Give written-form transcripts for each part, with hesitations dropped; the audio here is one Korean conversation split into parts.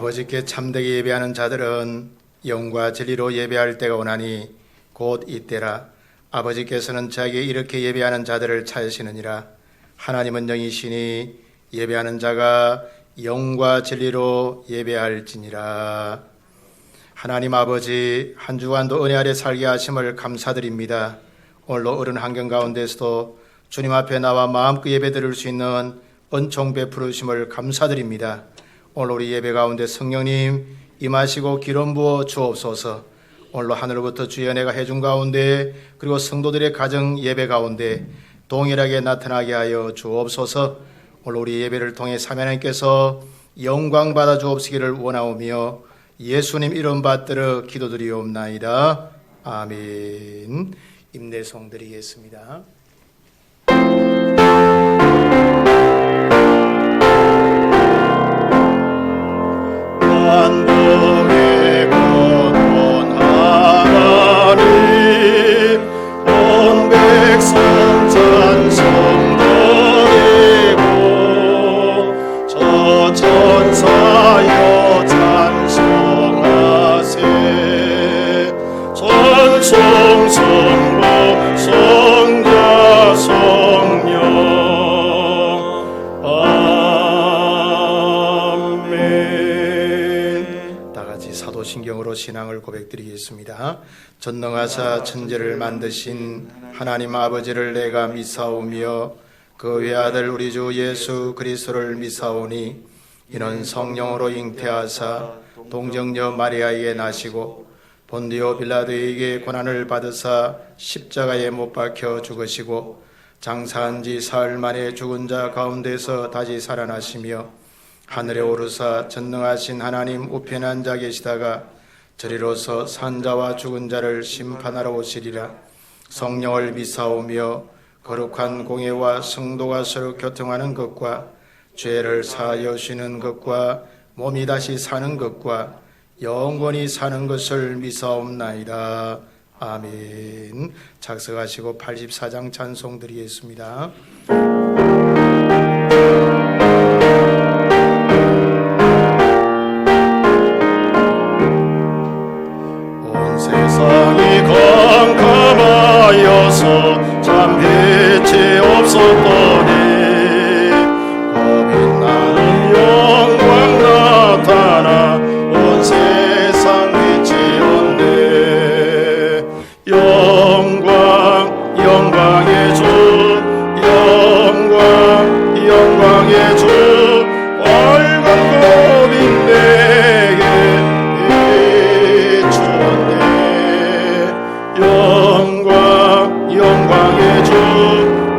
아버지께 참되게 예배하는 자들은 영과 진리로 예배할 때가 오나니 곧 이때라. 아버지께서는 자기에 이렇게 예배하는 자들을 찾으시느니라. 하나님은 영이시니 예배하는 자가 영과 진리로 예배할지니라. 하나님 아버지, 한 주간도 은혜 아래 살게 하심을 감사드립니다. 오늘도 어른 환경 가운데서도 주님 앞에 나와 마음껏 예배 드릴 수 있는 은총 베푸르심을 감사드립니다. 오늘 우리 예배 가운데 성령님 임하시고 기름 부어 주옵소서. 오늘로 하늘로부터 주의 은혜가 해준 가운데 그리고 성도들의 가정 예배 가운데 동일하게 나타나게 하여 주옵소서. 오늘 우리 예배를 통해 하나님께서 영광 받아 주옵시기를 원하오며 예수님 이름 받들어 기도드리옵나이다. 아멘. 임내송 드리겠습니다. 만국의 구원 하나님, 온 백성 찬송 드리고 저 천사여 찬송하세. 전송 성부 성자 성령 아멘. 다같이 사도신경으로 신앙을 고백드리겠습니다. 전능하사 천지를 만드신 하나님 아버지를 내가 믿사오며 그 외아들 우리 주 예수 그리스도를 믿사오니 이는 성령으로 잉태하사 동정녀 마리아에게 나시고 본디오 빌라도에게 고난을 받으사 십자가에 못 박혀 죽으시고 장사한 지 사흘 만에 죽은 자 가운데서 다시 살아나시며 하늘에 오르사 전능하신 하나님 우편에 앉아 계시다가 저리로서 산 자와 죽은 자를 심판하러 오시리라. 성령을 믿사오며 거룩한 공예와 성도가 서로 교통하는 것과 죄를 사하여 주시는 것과 몸이 다시 사는 것과 영원히 사는 것을 믿사옵나이다. 아멘. 작성하시고 84장 찬송 드리겠습니다. 온 세상이 캄캄하여서 참 빛이 없었더니 겁이 나는 영광 나타나 온 세상 빛이 온대. 영광 영광의 주, 영광 영광의 주, 빨간 검이 내게 비추었네. 영광 영광의 주,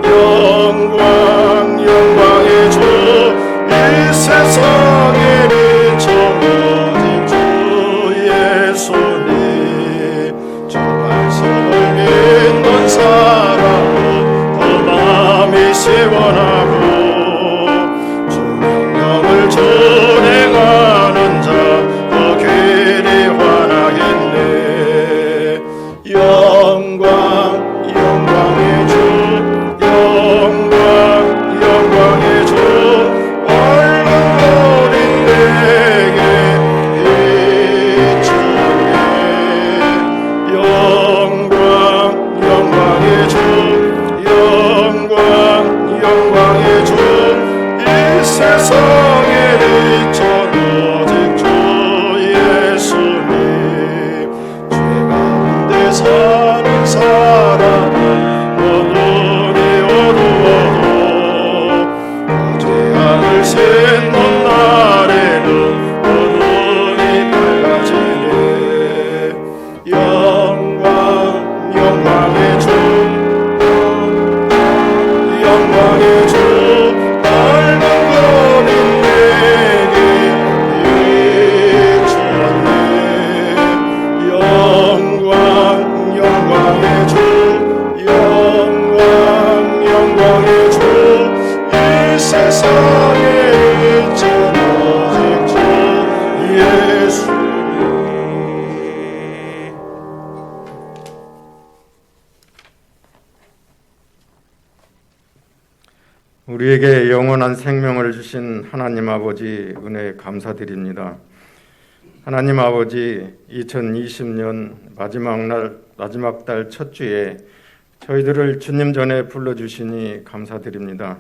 영광 영광의 주, 이 세상에 비춰 오직 주 예수님. 주 말씀을 믿는 사람은 그 마음이 시원하고 주 명령을 준행하는 자 그 길이 환하겠네. 영광 영광의 주, 영광 영광의 주, 빨간 머리 내게 비추네. 영광 영광의 주, 영광 영광의 주, 이 세상에 비춰 오직 주 예수님. 죄 가운데 사는 사람은 어둠이 어두워도 그 죄악을 씻는 날에는 어둠이 밝아지네. 영광 영광의 주, 영광의 주, 빨간 검이 내게 비추었네. 영광 영광의 주, 영광 영광의 주, 이 세상에 비친 오직 주 예수님. 우리에게 영원한 생명을 주신 하나님 아버지 은혜 감사드립니다. 하나님 아버지, 2020년 마지막 달 첫 주에 저희들을 주님 전에 불러주시니 감사드립니다.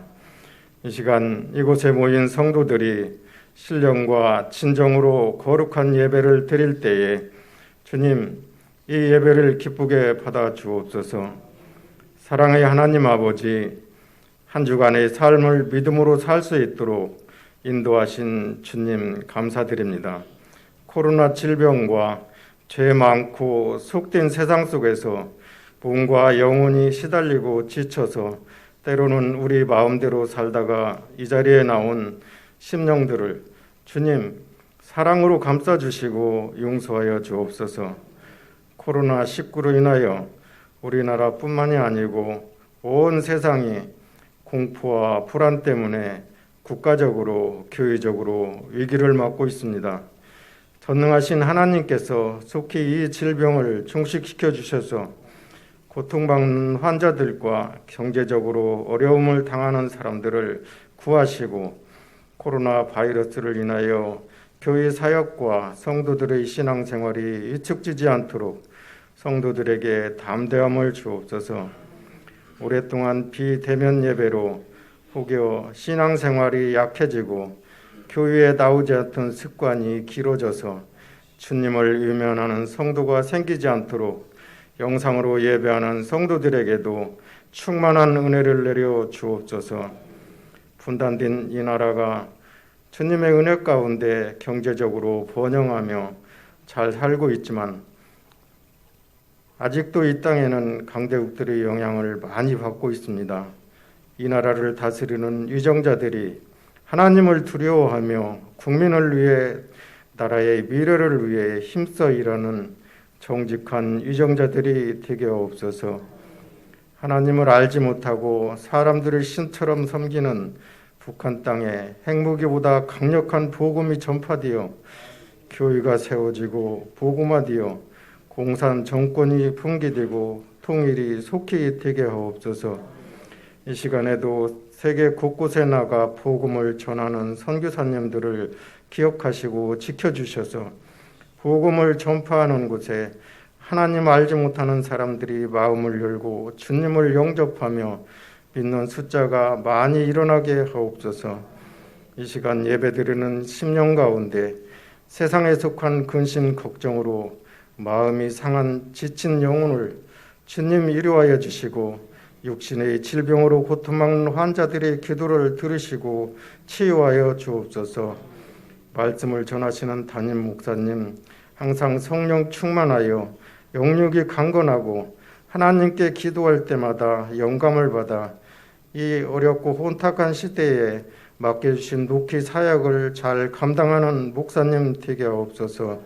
이 시간 이곳에 모인 성도들이 신령과 진정으로 거룩한 예배를 드릴 때에 주님, 이 예배를 기쁘게 받아 주옵소서. 사랑의 하나님 아버지, 한 주간의 삶을 믿음으로 살 수 있도록 인도하신 주님 감사드립니다. 코로나 질병과 죄 많고 속된 세상 속에서 몸과 영혼이 시달리고 지쳐서 때로는 우리 마음대로 살다가 이 자리에 나온 심령들을 주님 사랑으로 감싸주시고 용서하여 주옵소서. 코로나19로 인하여 우리나라뿐만이 아니고 온 세상이 공포와 불안 때문에 국가적으로 교회적으로 위기를 맞고 있습니다. 전능하신 하나님께서 속히 이 질병을 종식시켜 주셔서 고통받는 환자들과 경제적으로 어려움을 당하는 사람들을 구하시고 코로나 바이러스를 인하여 교회 사역과 성도들의 신앙생활이 위축되지 않도록 성도들에게 담대함을 주옵소서. 오랫동안 비대면 예배로 혹여 신앙생활이 약해지고 교회에 나오지 않던 습관이 길어져서 주님을 외면하는 성도가 생기지 않도록 영상으로 예배하는 성도들에게도 충만한 은혜를 내려 주옵소서. 분단된 이 나라가 주님의 은혜 가운데 경제적으로 번영하며 잘 살고 있지만 아직도 이 땅에는 강대국들의 영향을 많이 받고 있습니다. 이 나라를 다스리는 위정자들이 하나님을 두려워하며 국민을 위해 나라의 미래를 위해 힘써 일하는 정직한 위정자들이 되게 없어서 하나님을 알지 못하고 사람들을 신처럼 섬기는 북한 땅에 핵무기보다 강력한 복음이 전파되어 교회가 세워지고 복음화되어 공산 정권이 붕괴되고 통일이 속히 되게 하옵소서. 이 시간에도 세계 곳곳에 나가 복음을 전하는 선교사님들을 기억하시고 지켜주셔서 복음을 전파하는 곳에 하나님 알지 못하는 사람들이 마음을 열고 주님을 영접하며 믿는 숫자가 많이 일어나게 하옵소서. 이 시간 예배드리는 심령 가운데 세상에 속한 근심 걱정으로 마음이 상한 지친 영혼을 주님 위로하여 주시고 육신의 질병으로 고통받는 환자들의 기도를 들으시고 치유하여 주옵소서. 말씀을 전하시는 담임 목사님 항상 성령 충만하여 영육이 강건하고 하나님께 기도할 때마다 영감을 받아 이 어렵고 혼탁한 시대에 맡겨주신 녹희 사역을 잘 감당하는 목사님 되게 하옵소서.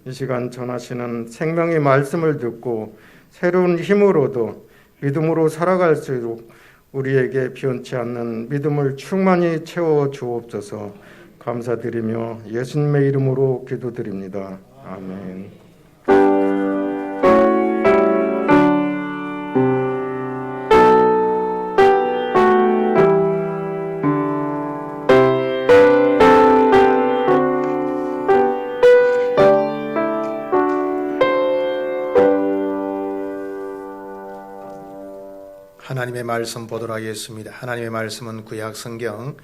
이 시간 전하시는 생명의 말씀을 듣고 새로운 힘으로도 믿음으로 살아갈 수 있도록 우리에게 변치 않는 믿음을 충만히 채워 주옵소서. 감사드리며 예수님의 이름으로 기도드립니다. 아멘. 하나님의 말씀 보도록 하겠습니다. 하나님의 말씀은 구약 성경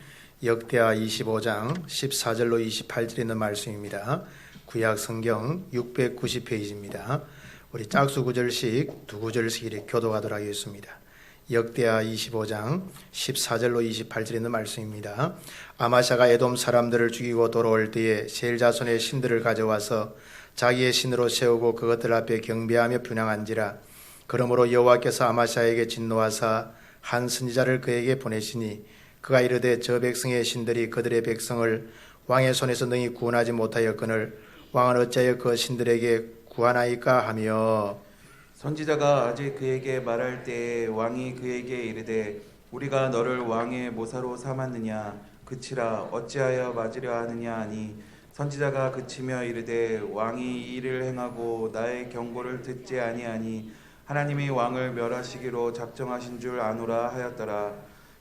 역대하 25장 14절로 28절에 있는 말씀입니다. 구약 성경 690페이지입니다. 우리 짝수 구절씩 두 구절씩 이렇게 교독하도록 하겠습니다. 역대하 25장 14절로 28절에 있는 말씀입니다. 아마샤가 에돔 사람들을 죽이고 돌아올 때에 셀 자손의 신들을 가져와서 자기의 신으로 세우고 그것들 앞에 경배하며 분향한지라. 그러므로 여호와께서 아마샤에게 진노하사 한 선지자를 그에게 보내시니 그가 이르되 저 백성의 신들이 그들의 백성을 왕의 손에서 능히 구원하지 못하였거늘 왕은 어찌하여 그 신들에게 구하나이까 하며 선지자가 아직 그에게 말할 때에 왕이 그에게 이르되 우리가 너를 왕의 모사로 삼았느냐 그치라 어찌하여 맞으려 하느냐 하니 선지자가 그치며 이르되 왕이 이 일을 행하고 나의 경고를 듣지 아니하니 하나님이 왕을 멸하시기로 작정하신 줄 아노라 하였더라.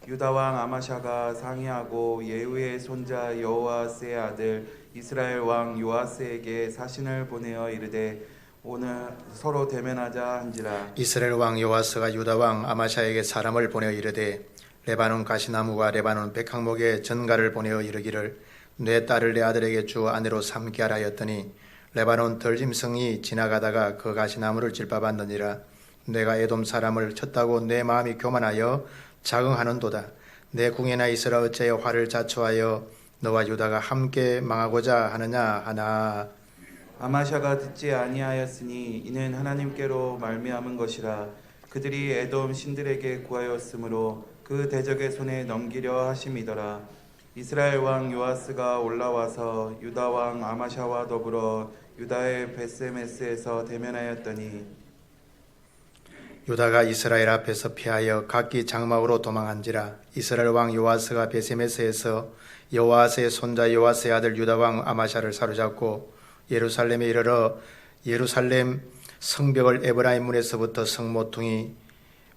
유다 왕 아마샤가 상의하고 예후의 손자 여호아스의 아들 이스라엘 왕 요아스에게 사신을 보내어 이르되 오늘 서로 대면하자 한지라. 이스라엘 왕 요아스가 유다 왕 아마샤에게 사람을 보내어 이르되 레바논 가시나무와 레바논 백항목에 전가를 보내어 이르기를 내 딸을 내 아들에게 주 아내로 삼게 하라 하였더니 레바논 덜짐승이 지나가다가 그 가시나무를 질밥았느니라. 내가 에돔 사람을 쳤다고 내 마음이 교만하여 자긍하는도다. 내 궁에나 있으라 어찌하여 화를 자초하여 너와 유다가 함께 망하고자 하느냐 하나. 아마샤가 듣지 아니하였으니 이는 하나님께로 말미암은 것이라. 그들이 에돔 신들에게 구하였으므로 그 대적의 손에 넘기려 하심이더라. 이스라엘 왕 요아스가 올라와서 유다 왕 아마샤와 더불어 유다의 베스메스에서 대면하였더니 유다가 이스라엘 앞에서 피하여 각기 장막으로 도망한지라. 이스라엘 왕 요아스가 베세메스에서 요아스의 손자 요아스의 아들 유다 왕 아마샤를 사로잡고 예루살렘에 이르러 예루살렘 성벽을 에브라임 문에서부터 성모퉁이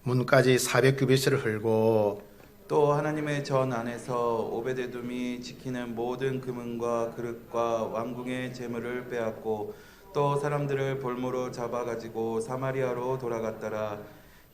문까지 400규빗을 흘고 또 하나님의 전 안에서 오베데돔이 지키는 모든 금은과 그릇과 왕궁의 재물을 빼앗고 또 사람들을 볼모로 잡아가지고 사마리아로 돌아갔더라.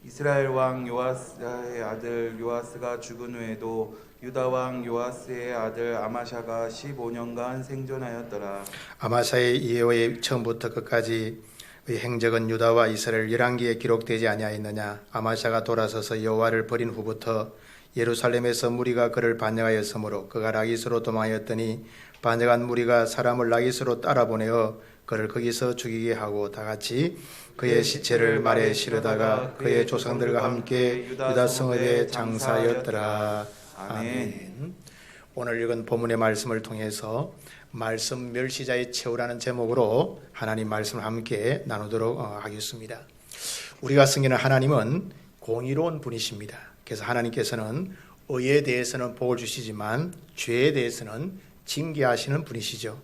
이스라엘 왕 요아스의 아들 요아스가 죽은 후에도 유다 왕 요아스의 아들 아마샤가 15년간 생존하였더라. 아마샤의 이후의 처음부터 끝까지 의 행적은 유다와 이스라엘 열왕기에 기록되지 아니하였느냐. 아마샤가 돌아서서 여호와를 버린 후부터 예루살렘에서 무리가 그를 반역하였으므로 그가 라기스로 도망하였더니 반역한 무리가 사람을 라기스로 따라보내어 그를 거기서 죽이게 하고 다같이 그의 시체를 말에 실으다가 그의 조상들과 함께 유다 성읍에 장사하였더라. 아멘. 오늘 읽은 본문의 말씀을 통해서 말씀 멸시자의 최후라는 제목으로 하나님 말씀을 함께 나누도록 하겠습니다. 우리가 섬기는 하나님은 공의로운 분이십니다. 그래서 하나님께서는 의에 대해서는 복을 주시지만 죄에 대해서는 징계하시는 분이시죠.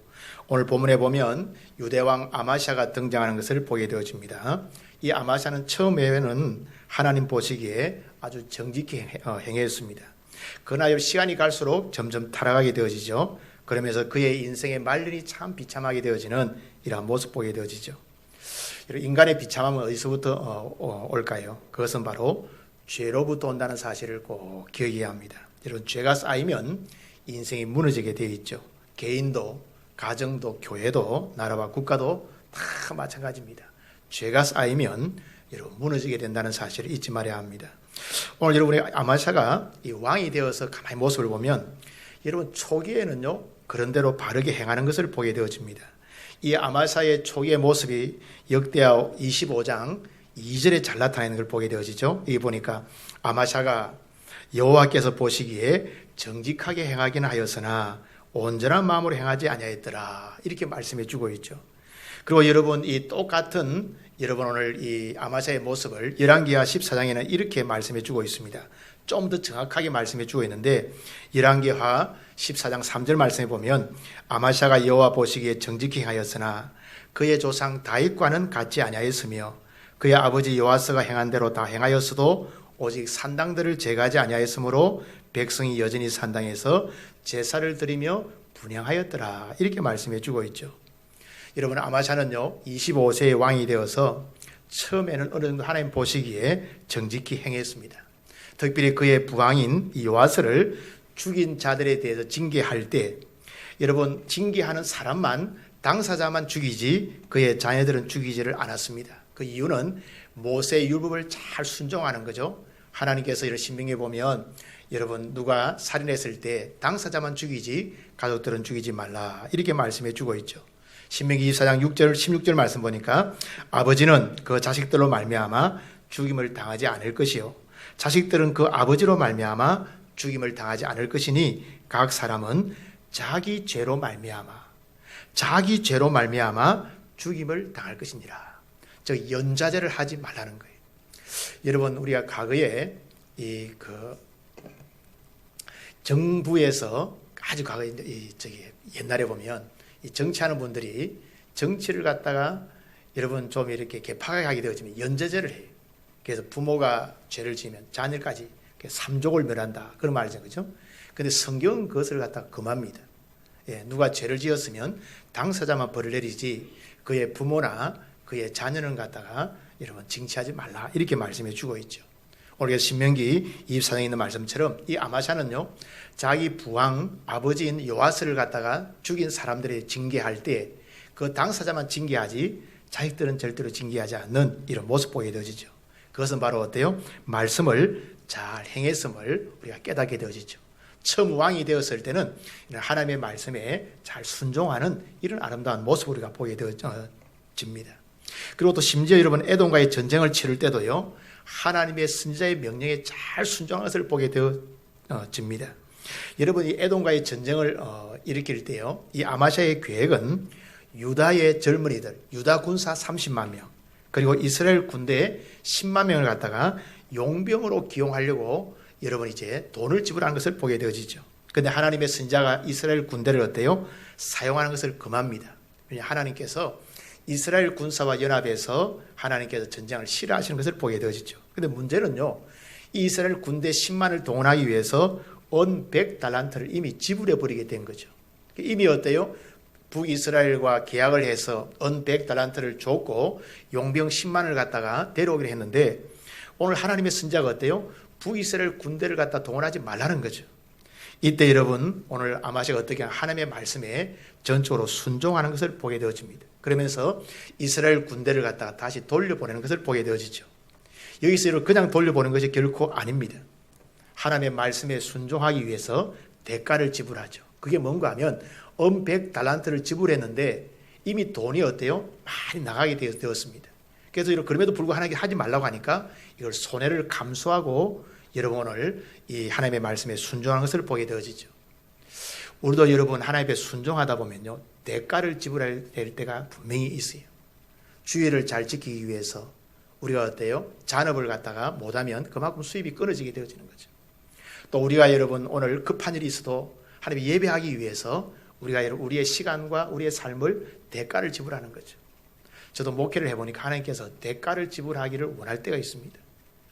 오늘 본문에 보면 유대왕 아마샤가 등장하는 것을 보게 되어집니다. 이 아마샤는 처음에는 하나님 보시기에 아주 정직히 행했습니다. 그러나 시간이 갈수록 점점 타락하게 되어지죠. 그러면서 그의 인생의 말년이 참 비참하게 되어지는 이러한 모습 보게 되어지죠. 인간의 비참함은 어디서부터 올까요? 그것은 바로 죄로부터 온다는 사실을 꼭 기억해야 합니다. 여러분, 죄가 쌓이면 인생이 무너지게 되어 있죠. 개인도, 가정도, 교회도, 나라와 국가도 다 마찬가지입니다. 죄가 쌓이면 여러분 무너지게 된다는 사실을 잊지 말아야 합니다. 오늘 여러분이 아마샤가 이 왕이 되어서 가만히 모습을 보면 여러분 초기에는요 그런대로 바르게 행하는 것을 보게 되어집니다. 이 아마샤의 초기의 모습이 역대하 25장 2절에 잘 나타나는 걸 보게 되어지죠. 여기 보니까 아마샤가 여호와께서 보시기에 정직하게 행하기는 하였으나 온전한 마음으로 행하지 아니하였더라. 이렇게 말씀해 주고 있죠. 그리고 여러분 이 똑같은 여러분 오늘 이 아마샤의 모습을 열왕기하 14장에는 이렇게 말씀해 주고 있습니다. 좀 더 정확하게 말씀해 주고 있는데 열왕기하 14장 3절 말씀해 보면 아마샤가 여호와 보시기에 정직히 행하였으나 그의 조상 다윗과는 같지 아니하였으며 그의 아버지 요아스가 행한 대로 다 행하였어도 오직 산당들을 제거하지 아니하였으므로 백성이 여전히 산당에서 제사를 드리며 분향하였더라. 이렇게 말씀해 주고 있죠. 여러분 아마샤는요 25세의 왕이 되어서 처음에는 어느 정도 하나님 보시기에 정직히 행했습니다. 특별히 그의 부왕인 이 요아스를 죽인 자들에 대해서 징계할 때 여러분 징계하는 사람만 당사자만 죽이지 그의 자녀들은 죽이지를 않았습니다. 그 이유는 모세의 율법을 잘 순종하는 거죠. 하나님께서 이런 신명기에 보면 여러분 누가 살인했을 때 당사자만 죽이지 가족들은 죽이지 말라 이렇게 말씀해 주고 있죠. 신명기 24장 6절 16절 말씀 보니까 아버지는 그 자식들로 말미암아 죽임을 당하지 않을 것이요 자식들은 그 아버지로 말미암아 죽임을 당하지 않을 것이니 각 사람은 자기 죄로 말미암아 죽임을 당할 것이니라. 즉 연좌제를 하지 말라는 거예요. 여러분 우리가 과거에 정부에서 아주 과거에 옛날에 보면 이 정치하는 분들이 정치를 갖다가 여러분 좀 이렇게 개파하게 하게 되어지면 연좌제를 해요. 그래서 부모가 죄를 지으면 자녀까지 삼족을 멸한다 그런 말이죠, 그렇죠? 근데 성경은 그것을 갖다가 금합니다. 누가 죄를 지었으면 당사자만 벌을 내리지 그의 부모나 그의 자녀는 갖다가 여러분 징치하지 말라 이렇게 말씀해 주고 있죠. 오늘 신명기 24장에 있는 말씀처럼 이 아마샤는요 자기 부왕 아버지인 요아스를 갖다가 죽인 사람들의 징계할 때 그 당사자만 징계하지 자식들은 절대로 징계하지 않는 이런 모습 보게 되어지죠. 그것은 바로 어때요? 말씀을 잘 행했음을 우리가 깨닫게 되어지죠. 처음 왕이 되었을 때는 하나님의 말씀에 잘 순종하는 이런 아름다운 모습을 우리가 보게 되어집니다. 그리고 또 심지어 여러분 에돔과의 전쟁을 치를 때도요 하나님의 선지자의 명령에 잘 순종하는 것을 보게 되어집니다. 여러분이 에돔과의 전쟁을 일으킬 때요 이 아마샤의 계획은 유다의 젊은이들, 유다 군사 30만 명 그리고 이스라엘 군대 10만 명을 갖다가 용병으로 기용하려고 여러분 이제 돈을 지불하는 것을 보게 되어지죠. 그런데 하나님의 선지자가 이스라엘 군대를 어때요? 사용하는 것을 금합니다. 왜냐하면 하나님께서 이스라엘 군사와 연합해서 하나님께서 전쟁을 싫어하시는 것을 보게 되어지죠. 그런데 문제는요, 이 이스라엘 군대 10만을 동원하기 위해서 온 100달란트를 이미 지불해 버리게 된 거죠. 이미 어때요? 북이스라엘과 계약을 해서 온 100달란트를 줬고 용병 10만을 갖다가 데려오기로 했는데 오늘 하나님의 선지자가 어때요? 북이스라엘 군대를 갖다 동원하지 말라는 거죠. 이때 여러분 오늘 아마샤가 어떻게 하나님의 말씀에 전적으로 순종하는 것을 보게 되어집니다. 그러면서 이스라엘 군대를 갖다가 다시 돌려보내는 것을 보게 되어지죠. 여기서 그냥 돌려보내는 것이 결코 아닙니다. 하나님의 말씀에 순종하기 위해서 대가를 지불하죠. 그게 뭔가 하면 100달란트를 지불했는데 이미 돈이 어때요? 많이 나가게 되었습니다. 그래서 그럼에도 불구하고 하나님께 하지 말라고 하니까 이걸 손해를 감수하고 여러분 오늘 이 하나님의 말씀에 순종하는 것을 보게 되어지죠. 우리도 여러분 하나님께 순종하다 보면요 대가를 지불해야 될 때가 분명히 있어요. 주의를 잘 지키기 위해서 우리가 어때요? 잔업을 갖다가 못하면 그만큼 수입이 끊어지게 되어지는 거죠. 또 우리가 여러분 오늘 급한 일이 있어도 하나님 예배하기 위해서 우리가 우리의 시간과 우리의 삶을 대가를 지불하는 거죠. 저도 목회를 해보니까 하나님께서 대가를 지불하기를 원할 때가 있습니다.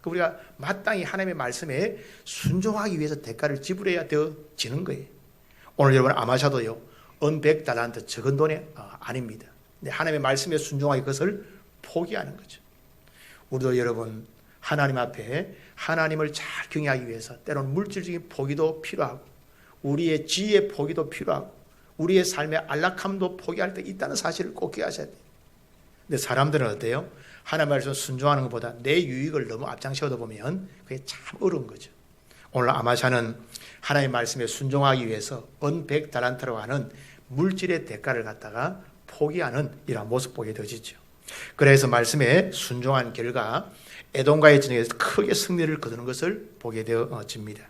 우리가 마땅히 하나님의 말씀에 순종하기 위해서 대가를 지불해야 되어지는 거예요. 오늘 여러분 아마샤도요 100달란트 적은 돈이 아닙니다. 근데 하나님의 말씀에 순종하기 그것을 포기하는 거죠. 우리도 여러분 하나님 앞에 하나님을 잘 경외하기 위해서 때로는 물질적인 포기도 필요하고 우리의 지혜의 포기도 필요하고 우리의 삶의 안락함도 포기할 때 있다는 사실을 꼭 기억하셔야 돼요. 근데 사람들은 어때요? 하나님 말씀 순종하는 것보다 내 유익을 너무 앞장세우다 보면 그게 참 어려운 거죠. 오늘 아마샤는 하나님의 말씀에 순종하기 위해서 100달란트라고 하는 물질의 대가를 갖다가 포기하는 이러한 모습 보게 되어지죠. 그래서 말씀에 순종한 결과 에돔과의 전쟁에서 크게 승리를 거두는 것을 보게 되어집니다.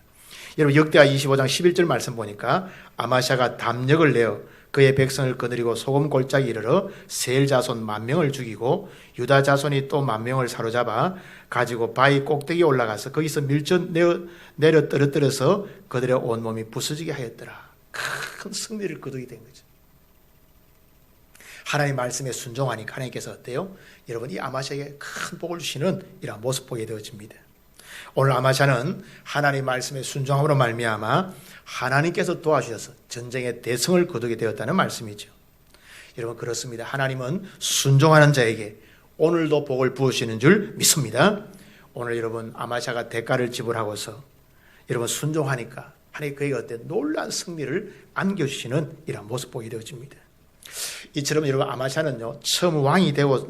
여러분 역대하 25장 11절 말씀 보니까 아마샤가 담력을 내어 그의 백성을 거느리고 소금 골짜기 이르러 세일 자손 10,000명을 죽이고 유다 자손이 또 10,000명을 사로잡아 가지고 바위 꼭대기에 올라가서 거기서 밀전 내려 떨어뜨려서 그들의 온몸이 부서지게 하였더라. 큰 승리를 거두게 된 거죠. 하나님 말씀에 순종하니까 하나님께서 어때요? 여러분 이 아마샤에게 큰 복을 주시는 이런 모습 보게 되어집니다. 오늘 아마샤는 하나님 말씀에 순종함으로 말미암아 하나님께서 도와주셔서 전쟁의 대성을 거두게 되었다는 말씀이죠. 여러분 그렇습니다. 하나님은 순종하는 자에게 오늘도 복을 부으시는 줄 믿습니다. 오늘 여러분 아마샤가 대가를 지불하고서 여러분 순종하니까 하나님 그에게 어때 놀라운 승리를 안겨주시는 이런 모습 보게 되어집니다. 이처럼 여러분 아마샤는요 처음 왕이 되고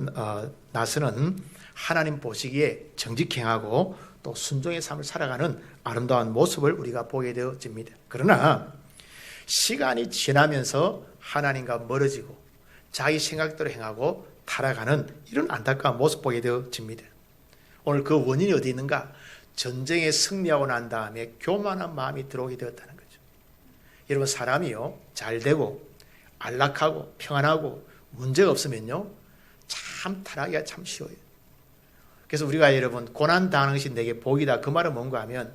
나서는 하나님 보시기에 정직행하고 또 순종의 삶을 살아가는 아름다운 모습을 우리가 보게 되어집니다. 그러나 시간이 지나면서 하나님과 멀어지고 자기 생각대로 행하고 타락하는 이런 안타까운 모습 보게 되어집니다. 오늘 그 원인이 어디 있는가? 전쟁에 승리하고 난 다음에 교만한 마음이 들어오게 되었다는 거죠. 여러분 사람이요 잘 되고 안락하고 평안하고 문제가 없으면요 참 타락하기가 참 쉬워요. 그래서 우리가 여러분 고난 당하는 것이 내게 복이다. 그 말은 뭔가 하면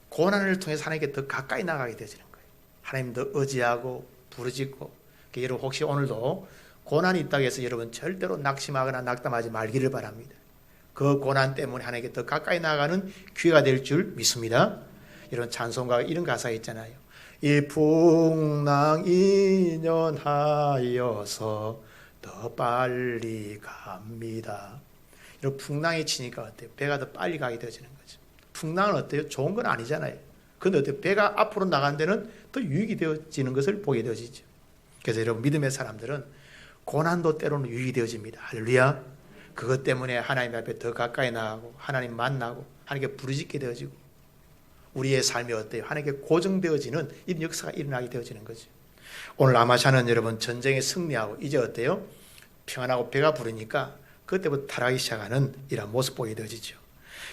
고난을 통해서 하나님께 더 가까이 나가게 되지는 거예요. 하나님 더 의지하고 부르짖고. 여러분 혹시 오늘도 고난이 있다고 해서 여러분 절대로 낙심하거나 낙담하지 말기를 바랍니다. 그 고난 때문에 하나님께 더 가까이 나가는 기회가 될 줄 믿습니다. 여러분 찬송가가 이런 가사가 있잖아요. 이 풍랑 인연하여서 더 빨리 갑니다. 이런 풍랑이 치니까 어때요? 배가 더 빨리 가게 되어지는 거죠. 풍랑은 어때요? 좋은 건 아니잖아요. 근데 어때요? 배가 앞으로 나간 데는 더 유익이 되어지는 것을 보게 되어지죠. 그래서 여러분 믿음의 사람들은 고난도 때로는 유익이 되어집니다. 할렐루야. 그것 때문에 하나님 앞에 더 가까이 나가고 하나님 만나고 하나님께 부르짖게 되어지고 우리의 삶이 어때요? 하나님께 고정되어지는 이런 역사가 일어나게 되어지는 거죠. 오늘 아마샤는 여러분 전쟁에 승리하고 이제 어때요? 평안하고 배가 부르니까 그때부터 타락하기 시작하는 이런 모습 보게 되어지죠.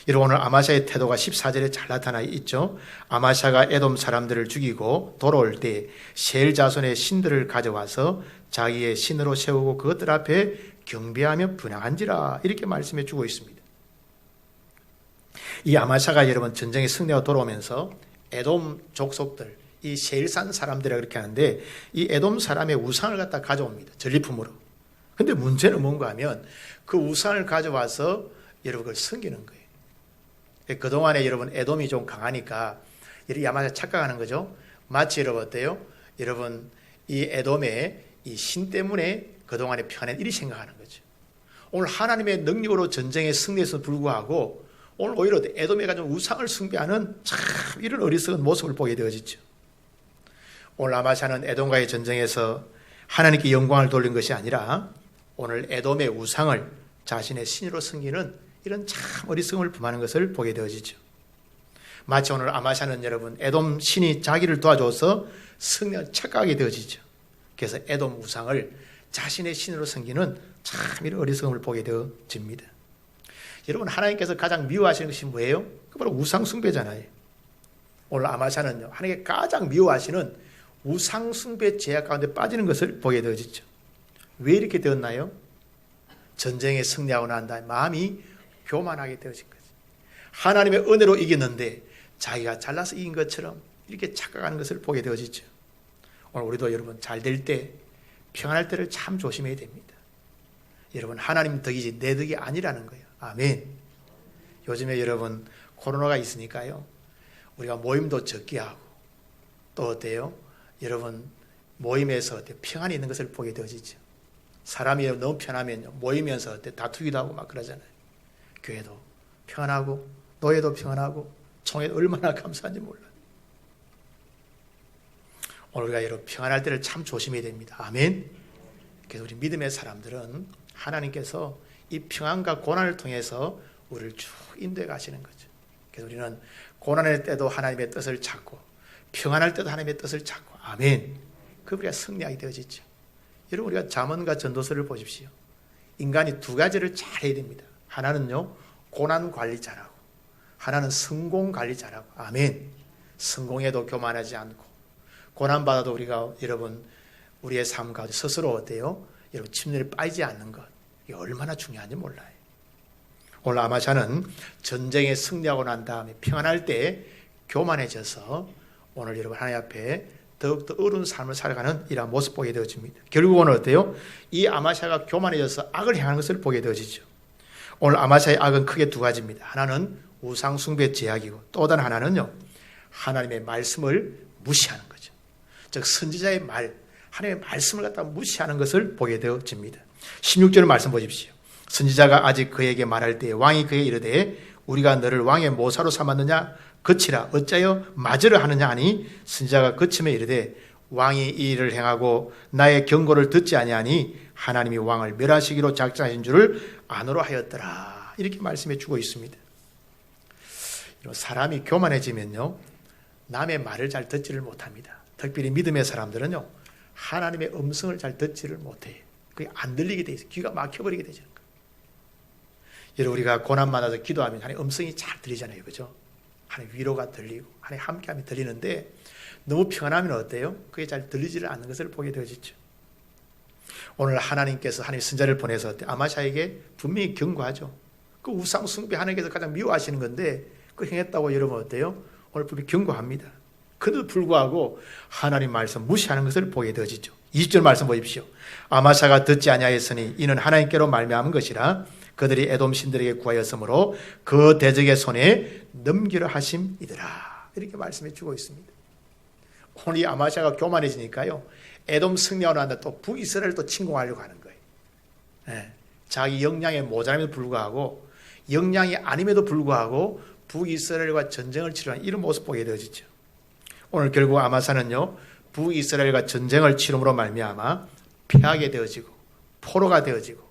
여러분 오늘 아마샤의 태도가 14절에 잘 나타나 있죠. 아마샤가 에돔 사람들을 죽이고 돌아올 때 셀 자손의 신들을 가져와서 자기의 신으로 세우고 그것들 앞에 경배하며 분향한지라 이렇게 말씀해 주고 있습니다. 이 아마샤가 여러분 전쟁에 승리하고 돌아오면서 에돔 족속들 이 세일산 사람들이라 그렇게 하는데 이 에돔 사람의 우상을 갖다 가져옵니다. 전리품으로. 근데 문제는 뭔가 하면 그 우상을 가져와서 여러분 그걸 섬기는 거예요. 그동안에 여러분 에돔이 좀 강하니까 이렇게 아마샤 착각하는 거죠. 마치 여러분 어때요? 여러분 이 에돔의 이 신 때문에 그동안의 편한 일이 생각하는 거죠. 오늘 하나님의 능력으로 전쟁에 승리해서 불구하고 오늘 오히려 에돔에 가지고 우상을 숭배하는 참 이런 어리석은 모습을 보게 되어지죠. 오늘 아마샤는 에돔과의 전쟁에서 하나님께 영광을 돌린 것이 아니라 오늘 에돔의 우상을 자신의 신으로 섬기는 이런 참 어리석음을 품하는 것을 보게 되어지죠. 마치 오늘 아마샤는 여러분 에돔 신이 자기를 도와줘서 승리를 착각하게 되어지죠. 그래서 에돔 우상을 자신의 신으로 섬기는 참 이런 어리석음을 보게 되어집니다. 여러분 하나님께서 가장 미워하시는 것이 뭐예요? 그 바로 우상 숭배잖아요. 오늘 아마샤는요 하나님께 가장 미워하시는 우상 숭배 죄악 가운데 빠지는 것을 보게 되어지죠. 왜 이렇게 되었나요? 전쟁에 승리하고 난 다음에 마음이 교만하게 되어진 거죠. 하나님의 은혜로 이겼는데 자기가 잘나서 이긴 것처럼 이렇게 착각하는 것을 보게 되어지죠. 오늘 우리도 여러분 잘 될 때 평안할 때를 참 조심해야 됩니다. 여러분 하나님 덕이지 내 덕이 아니라는 거예요. 아멘. 요즘에 여러분 코로나가 있으니까요 우리가 모임도 적게 하고 또 어때요? 여러분 모임에서 어때 평안이 있는 것을 보게 되어지죠. 사람이 너무 편하면 모이면서 어때 다투기도 하고 막 그러잖아요. 교회도 평안하고 노예도 평안하고 총회도 얼마나 감사한지 몰라요. 오늘 우리가 여러분 평안할 때를 참 조심해야 됩니다. 아멘. 그래서 우리 믿음의 사람들은 하나님께서 이 평안과 고난을 통해서 우리를 쭉 인도해 가시는 거죠. 그래서 우리는 고난할 때도 하나님의 뜻을 찾고 평안할 때도 하나님의 뜻을 찾고 아멘. 그 우리가 승리하게 되어지죠. 여러분 우리가 잠언과 전도서를 보십시오. 인간이 두 가지를 잘 해야 됩니다. 하나는요 고난 관리 잘하고 하나는 성공 관리 잘하고 아멘. 성공해도 교만하지 않고 고난 받아도 우리가 여러분 우리의 삶 가운데 스스로 어때요? 여러분 침례에 빠지지 않는 것 이게 얼마나 중요한지 몰라요. 오늘 아마샤는 전쟁에 승리하고 난 다음에 평안할 때 교만해져서 오늘 여러분 하나님 앞에 더욱더 어려운 삶을 살아가는 이러한 모습 보게 되어집니다. 결국은 어때요? 이 아마샤가 교만해져서 악을 행하는 것을 보게 되어지죠. 오늘 아마샤의 악은 크게 두 가지입니다. 하나는 우상 숭배 제약이고 또 다른 하나는요 하나님의 말씀을 무시하는 거죠. 즉 선지자의 말, 하나님의 말씀을 갖다가 무시하는 것을 보게 되어집니다. 16절 말씀 보십시오. 선지자가 아직 그에게 말할 때 왕이 그에게 이르되 우리가 너를 왕의 모사로 삼았느냐 거치라 어찌하여 맞으려 하느냐 하니 선지자가 거침에 이르되 왕이 이 일을 행하고 나의 경고를 듣지 아니하니 하나님이 왕을 멸하시기로 작정하신 줄을 아노라 하였더라. 이렇게 말씀해 주고 있습니다. 사람이 교만해지면요 남의 말을 잘 듣지를 못합니다. 특별히 믿음의 사람들은요 하나님의 음성을 잘 듣지를 못해요. 그게 안 들리게 돼 있어요. 귀가 막혀버리게 되죠. 여러분 우리가 고난 받아서 기도하면 하나님 음성이 잘 들리잖아요. 그죠? 하나님 위로가 들리고 하나님 함께함이 들리는데 너무 평안하면 어때요? 그게 잘 들리지를 않는 것을 보게 되어지죠. 오늘 하나님께서 하나님 선자를 보내서 아마샤에게 분명히 경고하죠. 그 우상 숭배 하나님께서 가장 미워하시는 건데 그 행했다고 여러분 어때요? 오늘 분명히 경고합니다. 그래도 불구하고 하나님 말씀 무시하는 것을 보게 되어지죠. 20절 말씀 보십시오. 아마샤가 듣지 아니하였으니 이는 하나님께로 말미암은 것이라 그들이 에돔 신들에게 구하였으므로 그 대적의 손에 넘기려 하심이더라. 이렇게 말씀해 주고 있습니다. 오늘 이 아마샤가 교만해지니까요, 에돔 승리하고 난 다음에 또 북이스라엘을 또 침공하려고 하는 거예요. 예, 자기 역량에 모자람에도 불구하고, 역량이 아님에도 불구하고 북이스라엘과 전쟁을 치르는 이런 모습 보게 되어지죠. 오늘 결국 아마사는요, 북이스라엘과 전쟁을 치름으로 말미암아 패하게 되어지고 포로가 되어지고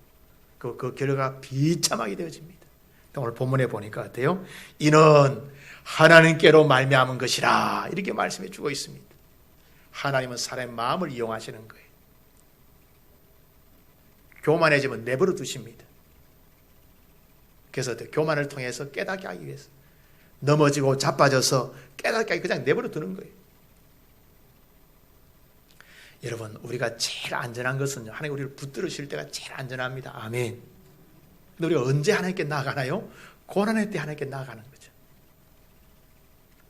그 결과가 비참하게 되어집니다. 오늘 본문에 보니까 어때요? 이는 하나님께로 말미암은 것이라 이렇게 말씀해 주고 있습니다. 하나님은 사람의 마음을 이용하시는 거예요. 교만해지면 내버려 두십니다. 그래서 교만을 통해서 깨닫게 하기 위해서 넘어지고 자빠져서 깨닫게 하기 그냥 내버려 두는 거예요. 여러분, 우리가 제일 안전한 것은요, 하나님 우리를 붙들으실 때가 제일 안전합니다. 아멘. 근데 우리가 언제 하나님께 나아가나요? 고난의 때 하나님께 나아가는 거죠.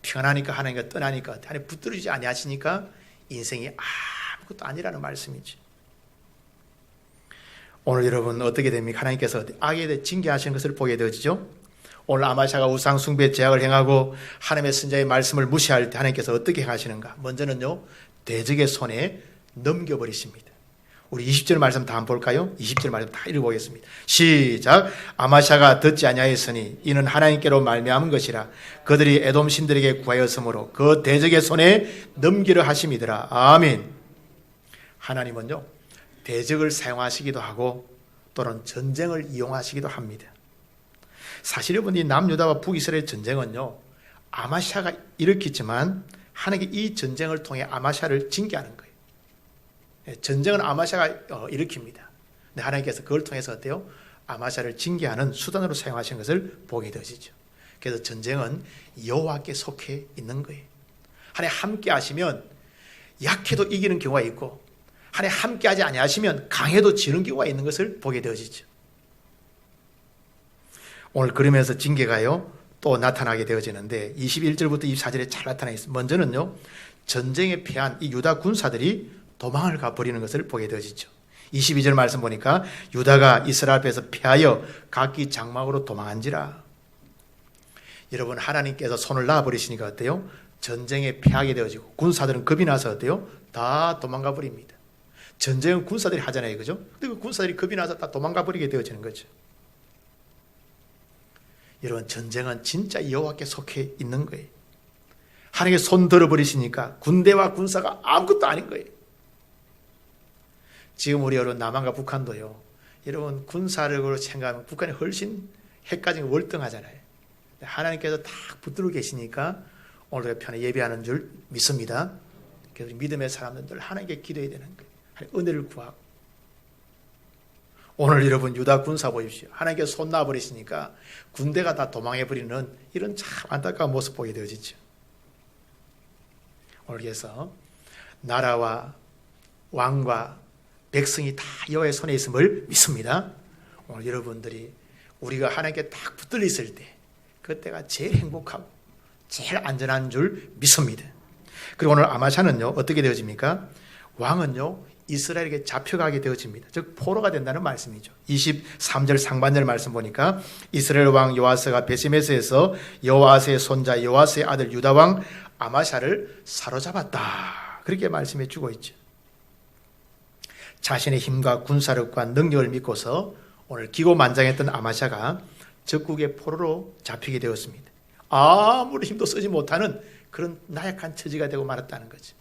편하니까 하나님과 떠나니까 하나님 붙들으시지 아니하시니까 인생이 아무것도 아니라는 말씀이죠. 오늘 여러분 어떻게 됩니까? 하나님께서 악에 대해 징계하시는 것을 보게 되어지죠. 오늘 아마샤가 우상 숭배 제약을 행하고 하나님의 선자의 말씀을 무시할 때 하나님께서 어떻게 하시는가? 먼저는요, 대적의 손에 넘겨버리십니다. 우리 20절 말씀 다 한번 볼까요? 20절 말씀 다 읽어보겠습니다. 시작. 아마샤가 듣지 아니하였으니 이는 하나님께로 말미암은 것이라. 그들이 에돔 신들에게 구하였으므로 그 대적의 손에 넘기려 하심이더라. 아멘. 하나님은요, 대적을 사용하시기도 하고 또는 전쟁을 이용하시기도 합니다. 사실 여러분, 이 남유다와 북이스라엘 전쟁은요, 아마샤가 일으켰지만 하나님께 이 전쟁을 통해 아마샤를 징계하는 거예요. 전쟁은 아마샤가 일으킵니다. 근데 하나님께서 그걸 통해서 어때요? 아마샤를 징계하는 수단으로 사용하시는 것을 보게 되어지죠. 그래서 전쟁은 여호와께 속해 있는 거예요. 하나님 함께 하시면 약해도 이기는 경우가 있고, 하나님 함께 하지 아니하시면 강해도 지는 경우가 있는 것을 보게 되어지죠. 오늘 그러면서 징계가요, 또 나타나게 되어지는데 21절부터 24절에 잘 나타나 있습니다. 먼저는요, 전쟁에 패한 이 유다 군사들이 도망을 가버리는 것을 보게 되어지죠. 22절 말씀 보니까 유다가 이스라엘 앞에서 패하여 각기 장막으로 도망한지라. 여러분, 하나님께서 손을 놔버리시니까 어때요? 전쟁에 패하게 되어지고 군사들은 겁이 나서 어때요? 다 도망가 버립니다. 전쟁은 군사들이 하잖아요, 그죠? 근데 그 군사들이 겁이 나서 다 도망가 버리게 되어지는 거죠. 여러분, 전쟁은 진짜 여호와께 속해 있는 거예요. 하나님께 손 들어버리시니까 군대와 군사가 아무것도 아닌 거예요. 지금 우리 여러분 남한과 북한도요, 여러분 군사력으로 생각하면 북한이 훨씬 핵까지 월등하잖아요. 하나님께서 딱 붙들고 계시니까 오늘 편에 예배하는 줄 믿습니다. 그래서 믿음의 사람들 하나님께 기도해야 되는 거예요. 은혜를 구하고. 오늘 여러분 유다 군사 보십시오. 하나님께 손 놔버리시니까 군대가 다 도망해버리는 이런 참 안타까운 모습 보게 되어지죠. 오늘 그래서 나라와 왕과 백성이 다 여호와의 손에 있음을 믿습니다. 오늘 여러분들이 우리가 하나님께 딱 붙들려 있을 때 그때가 제일 행복하고 제일 안전한 줄 믿습니다. 그리고 오늘 아마샤는요, 어떻게 되어집니까? 왕은요, 이스라엘에게 잡혀가게 되어집니다. 즉 포로가 된다는 말씀이죠. 23절 상반절 말씀 보니까 이스라엘 왕 요아스가 베시메스에서 요아스의 손자 요아스의 아들 유다 왕 아마샤를 사로잡았다. 그렇게 말씀해 주고 있죠. 자신의 힘과 군사력과 능력을 믿고서 오늘 기고만장했던 아마샤가 적국의 포로로 잡히게 되었습니다. 아무리 힘도 쓰지 못하는 그런 나약한 처지가 되고 말았다는 거죠.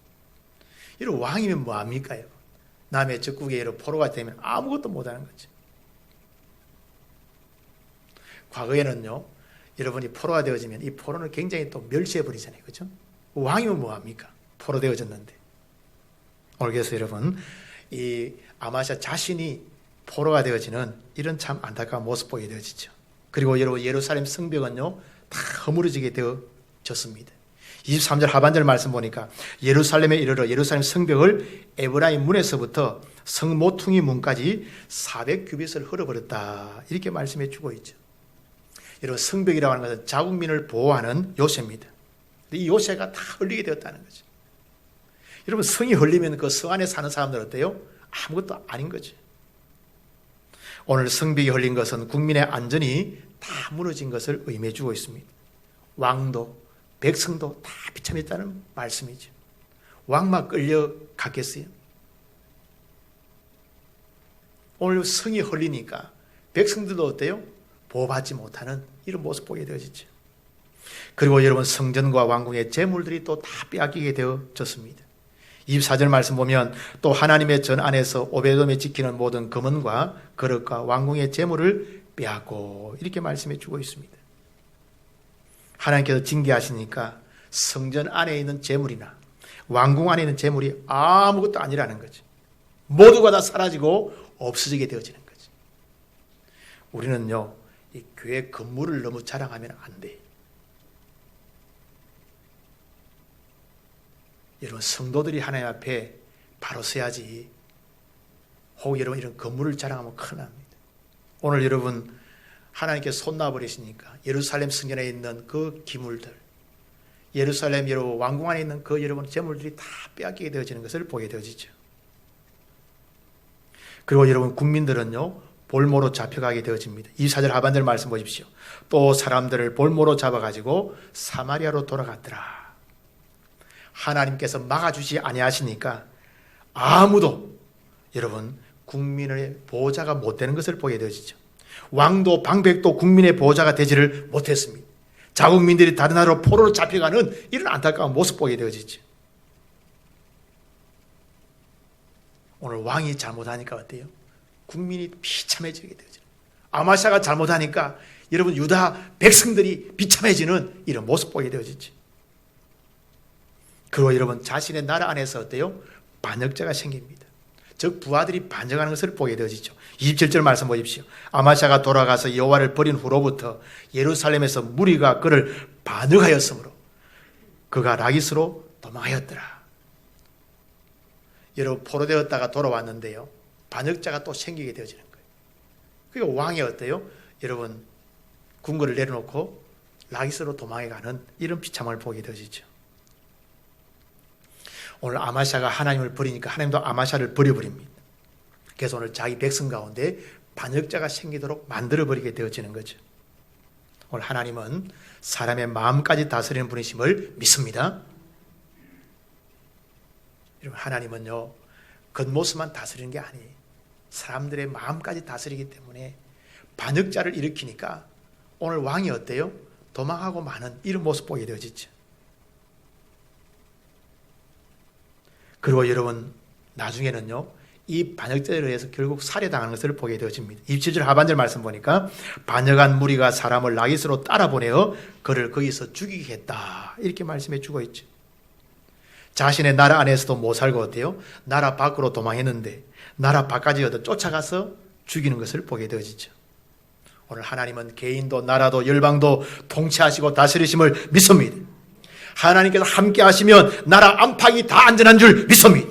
이런 왕이면 뭐합니까? 남의 적국에 포로가 되면 아무것도 못하는 거죠. 과거에는요, 여러분이 포로가 되어지면 이 포로는 굉장히 또 멸시해버리잖아요. 그죠? 왕이면 뭐합니까? 포로 되어졌는데. 오늘 그래서 여러분, 이 아마샤 자신이 포로가 되어지는 이런 참 안타까운 모습 보게 되어지죠. 그리고 여러분, 예루살렘 성벽은요, 다 허물어지게 되어졌습니다. 23절 하반절 말씀 보니까 예루살렘에 이르러 예루살렘 성벽을 에브라임 문에서부터 성 모퉁이 문까지 400규빗을 헐어버렸다. 이렇게 말씀해 주고 있죠. 여러분, 성벽이라고 하는 것은 자국민을 보호하는 요새입니다. 이 요새가 다 흘리게 되었다는 거죠. 여러분, 성이 흘리면 그 성 안에 사는 사람들 어때요? 아무것도 아닌 거죠. 오늘 성벽이 흘린 것은 국민의 안전이 다 무너진 것을 의미해 주고 있습니다. 왕도 백성도 다 비참했다는 말씀이죠. 왕만 끌려갔겠어요? 오늘 성이 흘리니까 백성들도 어때요? 보호받지 못하는 이런 모습 보게 되어지죠. 그리고 여러분, 성전과 왕궁의 재물들이 또 다 빼앗기게 되어졌습니다. 24절 말씀 보면 또 하나님의 전 안에서 오베돔이 지키는 모든 금은과 그릇과 왕궁의 재물을 빼앗고, 이렇게 말씀해 주고 있습니다. 하나님께서 징계하시니까 성전 안에 있는 재물이나 왕궁 안에 있는 재물이 아무것도 아니라는 거죠. 모두가 다 사라지고 없어지게 되어지는 거죠. 우리는요, 이 교회 건물을 너무 자랑하면 안 돼. 여러분, 성도들이 하나님 앞에 바로 서야지. 혹 여러분 이런 건물을 자랑하면 큰일 납니다. 오늘 여러분, 하나님께 손 놔버리시니까 예루살렘 성전에 있는 그 기물들, 예루살렘 여러분 왕궁 안에 있는 그 여러분 재물들이 다 빼앗기게 되어지는 것을 보게 되어지죠. 그리고 여러분, 국민들은요, 볼모로 잡혀가게 되어집니다. 24절 하반절 말씀 보십시오. 또 사람들을 볼모로 잡아가지고 사마리아로 돌아갔더라. 하나님께서 막아주지 아니하시니까 아무도 여러분 국민의 보호자가 못 되는 것을 보게 되어지죠. 왕도 방백도 국민의 보호자가 되지를 못했습니다. 자국민들이 다른 나라로 포로로 잡혀가는 이런 안타까운 모습 보게 되어지죠. 오늘 왕이 잘못하니까 어때요? 국민이 비참해지게 되죠. 아마샤가 잘못하니까 여러분 유다 백성들이 비참해지는 이런 모습 보게 되어지죠. 그리고 여러분, 자신의 나라 안에서 어때요? 반역자가 생깁니다. 즉 부하들이 반역하는 것을 보게 되어지죠. 27절 말씀 보십시오. 아마샤가 돌아가서 여호와를 버린 후로부터 예루살렘에서 무리가 그를 반역하였으므로 그가 라기스로 도망하였더라. 여러분, 포로되었다가 돌아왔는데요, 반역자가 또 생기게 되어지는 거예요. 그러니까 왕이 어때요? 여러분, 궁궐을 내려놓고 라기스로 도망해가는 이런 비참함을 보게 되어지죠. 오늘 아마샤가 하나님을 버리니까 하나님도 아마샤를 버려버립니다. 그래서 오늘 자기 백성 가운데 반역자가 생기도록 만들어버리게 되어지는 거죠. 오늘 하나님은 사람의 마음까지 다스리는 분이심을 믿습니다. 여러분, 하나님은요, 겉모습만 다스리는 게 아니에요. 사람들의 마음까지 다스리기 때문에 반역자를 일으키니까 오늘 왕이 어때요? 도망하고 마는 이런 모습 보게 되어지죠. 그리고 여러분, 나중에는요, 이 반역자에 의해서 결국 살해당하는 것을 보게 되어집니다. 27절 하반절 말씀 보니까 반역한 무리가 사람을 라기스로 따라 보내어 그를 거기서 죽이게 했다, 이렇게 말씀해 주고 있죠. 자신의 나라 안에서도 못 살고 어때요? 나라 밖으로 도망했는데 나라 밖까지 쫓아가서 죽이는 것을 보게 되어지죠. 오늘 하나님은 개인도 나라도 열방도 통치하시고 다스리심을 믿습니다. 하나님께서 함께 하시면 나라 안팎이 다 안전한 줄 믿습니다.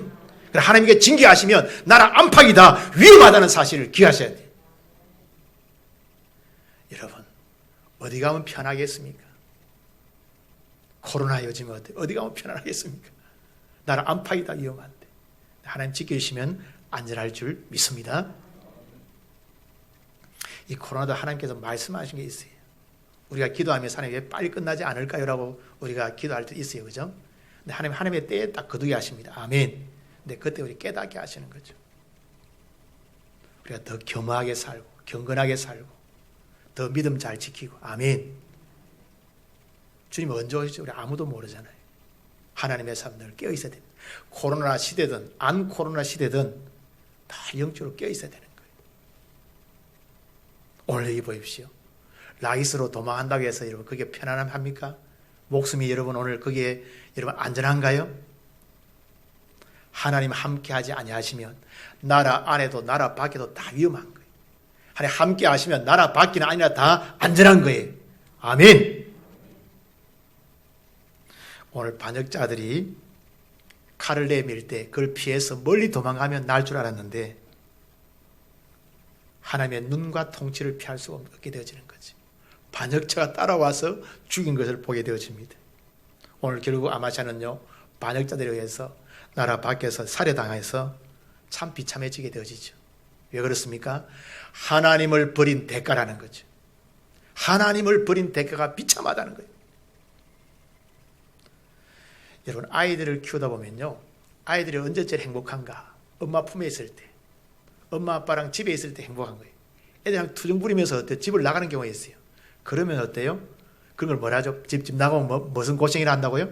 하나님께 징계하시면 나라 안팎이 다 위험하다는 사실을 기억하셔야 돼요. 여러분, 어디 가면 편하겠습니까? 코로나 요즘 어디 가면 편안하겠습니까? 나라 안팎이 다 위험한데 하나님 지켜주시면 안전할 줄 믿습니다. 이 코로나도 하나님께서 말씀하신 게 있어요. 우리가 기도하면서 하나님 왜 빨리 끝나지 않을까요? 라고 우리가 기도할 때 있어요. 그죠? 근데 하나님의 때에 딱 거두게 하십니다. 아멘. 근데 그때 우리 깨닫게 하시는 거죠. 우리가 더 겸허하게 살고 경건하게 살고 더 믿음 잘 지키고. 아멘. 주님 언제 오실지 우리 아무도 모르잖아요. 하나님의 삶 늘 깨어 있어야 됩니다. 코로나 시대든 안 코로나 시대든 다 영적으로 깨어 있어야 되는 거예요. 오늘 여기 보십시오. 라기스로 도망한다고 해서 여러분 그게 편안합니까? 목숨이 여러분 오늘 거기에 여러분 안전한가요? 하나님 함께 하지 아니하시면 나라 안에도 나라 밖에도 다 위험한 거예요. 하나님 함께 하시면 나라 밖이나 아니라 다 안전한 거예요. 아멘. 오늘 반역자들이 칼을 내밀 때 그걸 피해서 멀리 도망가면 날 줄 알았는데 하나님의 눈과 통치를 피할 수 없게 되어지는 거지. 반역자가 따라와서 죽인 것을 보게 되어집니다. 오늘 결국 아마샤는요, 반역자들에 의해서 나라 밖에서 살해당해서 참 비참해지게 되어지죠. 왜 그렇습니까? 하나님을 버린 대가라는 거죠. 하나님을 버린 대가가 비참하다는 거예요. 여러분, 아이들을 키우다 보면요, 아이들이 언제 제일 행복한가? 엄마 품에 있을 때, 엄마 아빠랑 집에 있을 때 행복한 거예요. 애들이랑 투정 부리면서 집을 나가는 경우가 있어요. 그러면 어때요? 그런 걸 뭐라 하죠? 집 나가면 무슨 고생이나 한다고요?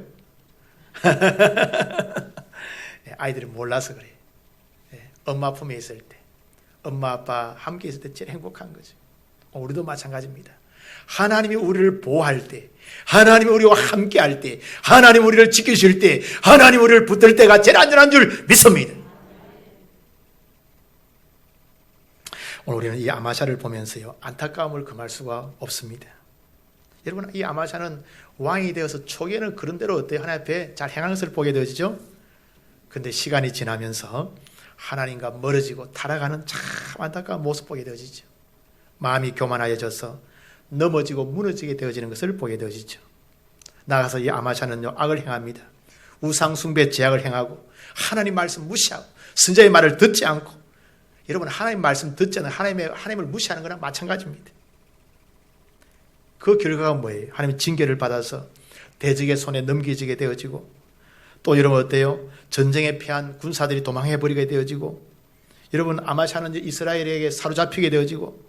아이들이 몰라서 그래요. 엄마 품에 있을 때, 엄마 아빠 함께 있을 때 제일 행복한 거죠. 우리도 마찬가지입니다. 하나님이 우리를 보호할 때, 하나님이 우리와 함께 할 때, 하나님 우리를 지키실 때, 하나님 우리를 붙들 때가 제일 안전한 줄 믿습니다. 오늘 우리는 이 아마샤를 보면서요, 안타까움을 금할 수가 없습니다. 여러분, 이 아마샤는 왕이 되어서 초기에는 그런 대로 어때요? 하나님 앞에 잘 행한 것을 보게 되어지죠. 근데 시간이 지나면서 하나님과 멀어지고 타락하는 참 안타까운 모습 보게 되어지죠. 마음이 교만하여져서 넘어지고 무너지게 되어지는 것을 보게 되어지죠. 나가서 이 아마샤는요, 악을 행합니다. 우상숭배 제약을 행하고 하나님 말씀 무시하고 선자의 말을 듣지 않고, 여러분, 하나님 말씀 듣지 않는 하나님을 무시하는 거랑 마찬가지입니다. 그 결과가 뭐예요? 하나님의 징계를 받아서 대적의 손에 넘겨지게 되어지고, 또 여러분 어때요? 전쟁에 패한 군사들이 도망해버리게 되어지고, 여러분 아마샤는 이스라엘에게 사로잡히게 되어지고,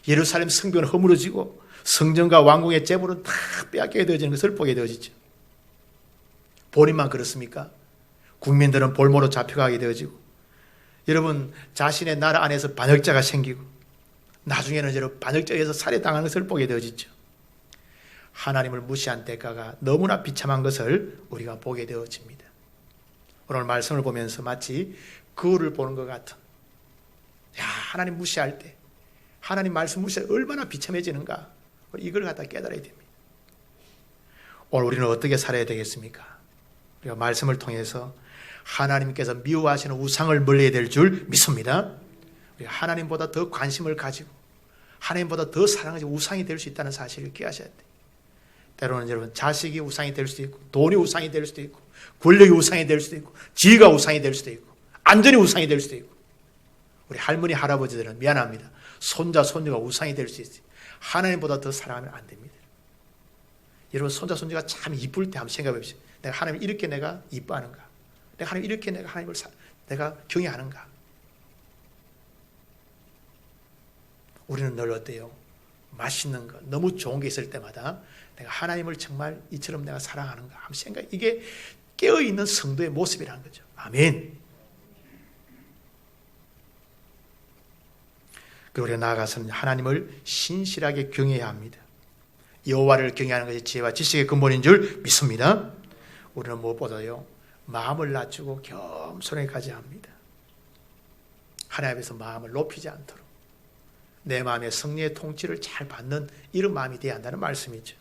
예루살렘 성벽은 허물어지고, 성전과 왕궁의 재물은 다 빼앗기게 되어지는 것을 보게 되어지죠. 본인만 그렇습니까? 국민들은 볼모로 잡혀가게 되어지고, 여러분 자신의 나라 안에서 반역자가 생기고, 나중에는 여러분 반역자에서 살해당하는 것을 보게 되어지죠. 하나님을 무시한 대가가 너무나 비참한 것을 우리가 보게 되어집니다. 오늘 말씀을 보면서 마치 거울을 보는 것 같은, 하나님 무시할 때, 하나님 말씀 무시할 때 얼마나 비참해지는가, 이걸 갖다 깨달아야 됩니다. 오늘 우리는 어떻게 살아야 되겠습니까? 우리가 말씀을 통해서 하나님께서 미워하시는 우상을 멀리해야 될 줄 믿습니다. 우리가 하나님보다 더 관심을 가지고 하나님보다 더 사랑하지 우상이 될 수 있다는 사실을 기억하셔야 돼요. 때로는 여러분 자식이 우상이 될 수도 있고, 돈이 우상이 될 수도 있고, 권력이 우상이 될 수도 있고, 지위가 우상이 될 수도 있고, 안전이 우상이 될 수도 있고, 우리 할머니 할아버지들은 미안합니다, 손자 손녀가 우상이 될 수 있어요. 하나님보다 더 사랑하면 안 됩니다. 여러분 손자 손녀가 참 이쁠 때 한번 생각해 보십시오. 내가 하나님 이렇게 내가 이뻐하는가? 내가 하나님 이렇게 내가 하나님을 내가 경외하는가? 우리는 늘 어때요? 맛있는 거, 너무 좋은 게 있을 때마다 내가 하나님을 정말 이처럼 내가 사랑하는가 한번 생각. 이게 깨어있는 성도의 모습이라는 거죠. 아멘. 그리고 우리가 나아가서는 하나님을 신실하게 경외해야 합니다. 여호와를 경외하는 것이 지혜와 지식의 근본인 줄 믿습니다. 우리는 무엇보다요, 마음을 낮추고 겸손하게 가져야 합니다. 하나님 앞에서 마음을 높이지 않도록 내 마음의 성령의 통치를 잘 받는 이런 마음이 되어야 한다는 말씀이죠.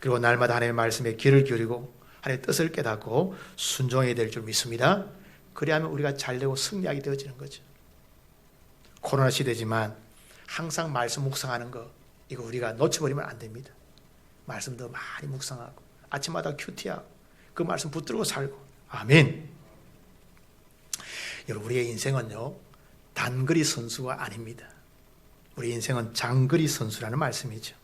그리고 날마다 하나님의 말씀에 귀를 기울이고 하나님의 뜻을 깨닫고 순종해야 될 줄 믿습니다. 그래야만 우리가 잘되고 승리하게 되어지는 거죠. 코로나 시대지만 항상 말씀 묵상하는 거, 이거 우리가 놓쳐버리면 안 됩니다. 말씀 더 많이 묵상하고 아침마다 큐티하고 그 말씀 붙들고 살고. 아멘. 여러분 우리의 인생은요, 단거리 선수가 아닙니다. 우리 인생은 장거리 선수라는 말씀이죠.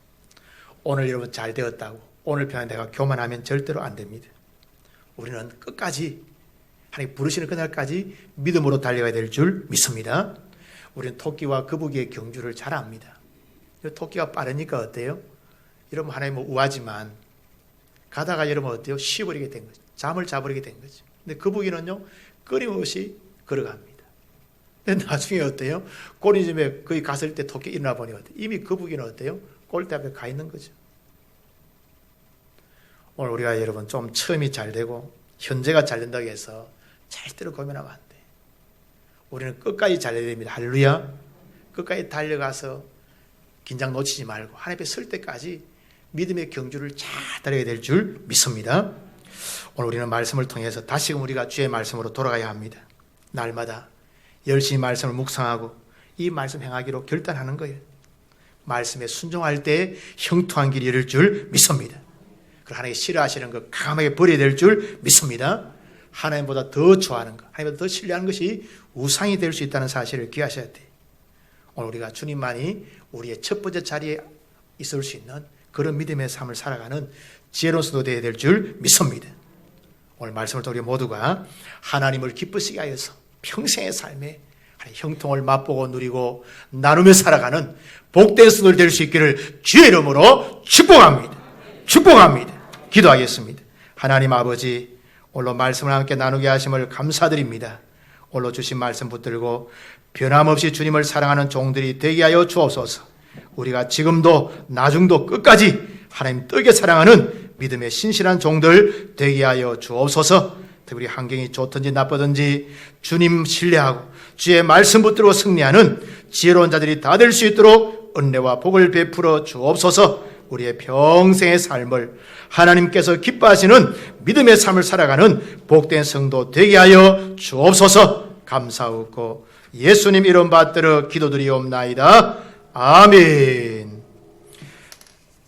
오늘 여러분 잘 되었다고 오늘 편에 내가 교만하면 절대로 안 됩니다. 우리는 끝까지 하나님 부르시는 그날까지 믿음으로 달려가야 될 줄 믿습니다. 우리는 토끼와 거북이의 경주를 잘 압니다. 토끼가 빠르니까 어때요? 여러분 하나님 우아지만 가다가 여러분 어때요? 쉬어버리게 된 거죠. 잠을 자버리게 된 거죠. 근데 거북이는요, 끊임없이 걸어갑니다. 근데 나중에 어때요? 꼬리집에 거기 갔을 때 토끼 일어나 보니 어때요? 이미 거북이는 어때요? 꼴대 앞에 가 있는 거죠. 오늘 우리가 여러분 좀 처음이 잘 되고 현재가 잘 된다고 해서 절대로 고민하면 안 돼. 우리는 끝까지 잘 돼야 됩니다. 할렐루야. 끝까지 달려가서 긴장 놓치지 말고 하나님 앞에 설 때까지 믿음의 경주를 잘 달려야 될 줄 믿습니다. 오늘 우리는 말씀을 통해서 다시금 우리가 주의 말씀으로 돌아가야 합니다. 날마다 열심히 말씀을 묵상하고 이 말씀 행하기로 결단하는 거예요. 말씀에 순종할 때 형통한 길이 이를 줄 믿습니다. 그리고 하나님 싫어하시는 것 강하게 버려야 될 줄 믿습니다. 하나님보다 더 좋아하는 것, 하나님보다 더 신뢰하는 것이 우상이 될 수 있다는 사실을 기억하셔야 돼요. 오늘 우리가 주님만이 우리의 첫 번째 자리에 있을 수 있는 그런 믿음의 삶을 살아가는 지혜로운 성도 되어야 될 줄 믿습니다. 오늘 말씀을 통해 우리 모두가 하나님을 기쁘시게 하여서 평생의 삶에 형통을 맛보고 누리고 나누며 살아가는 복된 성도들 될 수 있기를 주의 이름으로 축복합니다. 축복합니다. 기도하겠습니다. 하나님 아버지, 오늘 말씀을 함께 나누게 하심을 감사드립니다. 오늘 주신 말씀 붙들고 변함없이 주님을 사랑하는 종들이 되게 하여 주옵소서. 우리가 지금도 나중도 끝까지 하나님 뜨게 사랑하는 믿음의 신실한 종들 되게 하여 주옵소서. 특별히 환경이 좋든지 나쁘든지 주님 신뢰하고 주의 말씀 붙들고 승리하는 지혜로운 자들이 다 될 수 있도록 은혜와 복을 베풀어 주옵소서. 우리의 평생의 삶을 하나님께서 기뻐하시는 믿음의 삶을 살아가는 복된 성도 되게 하여 주옵소서. 감사하고 예수님 이름 받들어 기도드리옵나이다. 아멘.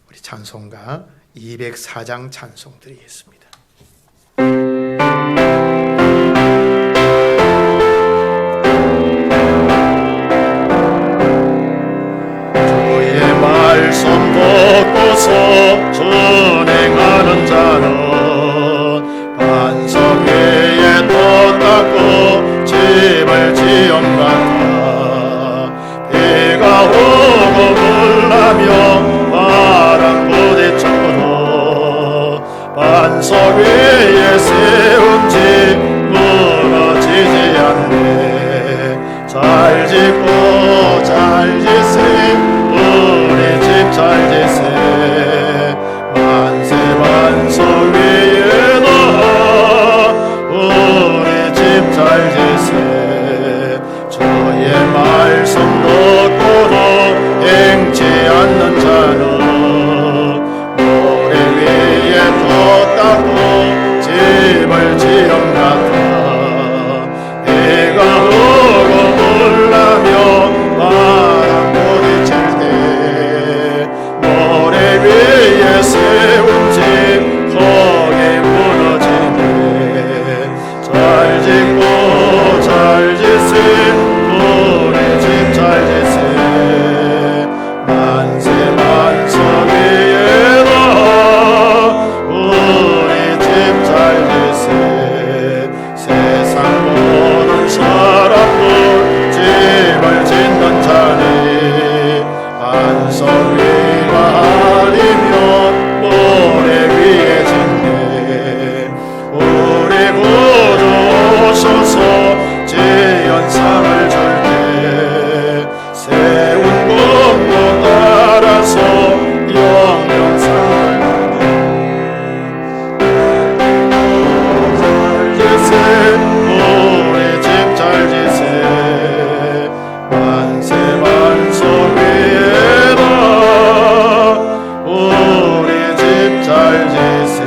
우리 찬송가 204장 찬송 드리겠습니다. 주의 말씀 듣고서 준행하는 자는 반석 위에 돛 닦고 집을 지은 같아. 비가 오고 불나며 바람 부딪혀도 반석 위에 세운 집 무너지지 않네. 잘 짓고 잘 지세 우리 집 잘 지세. 만세 반석 위에 너 우리 집 잘 지세. 주의 말씀 듣고도 행치 않는 자는 모래 위에 돛 닦고 집을 지은 같아. 비가 오고 불나며 바람 부딪힐 때 모래 위에 세운 집 거기 무너지네. 잘 짓고 잘 지세 우리 집 잘 지세. 만세 만석 위에 너 우리 집 잘 지세. 세상 모든 사람들 집을 짓는 자니 반석 위가 아니면 모래 위에 짓네. 우리 구주 오셔서 지연상을 줄 때 세운 공로 따라서 영영상을 잘 지세 우리 집 잘 지세. 만세 만석 위에 너 우리 집 잘 지세.